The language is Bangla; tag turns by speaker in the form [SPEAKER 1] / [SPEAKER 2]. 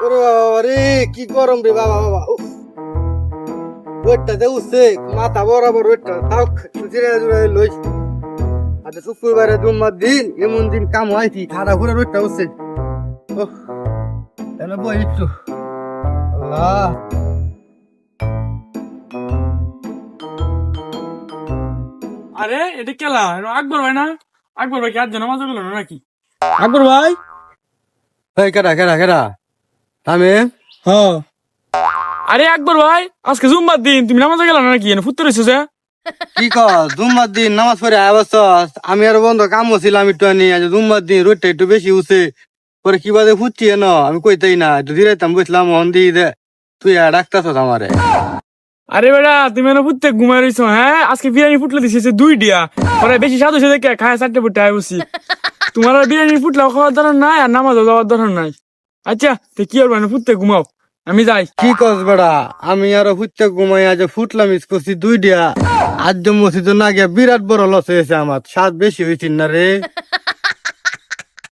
[SPEAKER 1] ওরে বাবা রে, কি গরম রে বাবা বাবা। ওইটা যে উঠছে মাথা বরাবর ওইটা তাও সুচিরে লই। আচ্ছা শুক্রবারে জুম্মার দিন এমন দিন কাম হয়ছি খাড়া ঘুরে ওইটা উঠছে। ওহ তাহলে বই একটু আল্লাহ।
[SPEAKER 2] আরে এটা কেলা আকবর ভাই না? আকবর ভাই কি আজ নামাজ গেল না নাকি? আকবর ভাই,
[SPEAKER 1] এই কেডা কেডা কেডা থামে।
[SPEAKER 2] হ্যাঁ। আরে আকবর ভাই, আজকে জুম্মার দিন, তুমি নামাজ গেল না নাকি? ফুটতে রয়েছো যে।
[SPEAKER 1] কি কর জুম্মার দিন নামাজ পড়ে আইবছস? আমি আর বন্ধ কাম ছিলাম একটু আনি আজ জুম্মার দিন রোদটা একটু বেশি উঠছে পরে কি বাদে ফুটছি ন আমি কইতেই না একটু দিরাইতাম বসলাম মন দিয়ে দে তুই আর ডাকতাছস আমারে।
[SPEAKER 2] আরে বেটা, তুমি এনে ফুটতে ঘুমাই রইছো? হ্যাঁ, আজকে বিরিয়ানি ফুটলে দিছে 2টা, পরে বেশি স্বাদ হয়েছে দেখে খায় 4টে ফুটে আয় বসি। তোমার আর বিরিয়ানি ফুটলাও খাওয়ার দরকার নাই, আর নামাজও যাওয়ার দরকার নাই। আচ্ছা তো কি আর মানে ফুটতে ঘুমাও, আমি যাই।
[SPEAKER 1] কি কস বেড়া, আমি আরো ফুটতে ঘুমাই আজ ফুটলাম করছি 2টা। আজ মসজিদ না গিয়া বিরাট বড় লস হয়েছে আমার, স্বাদ বেশি হয়েছিল না রে।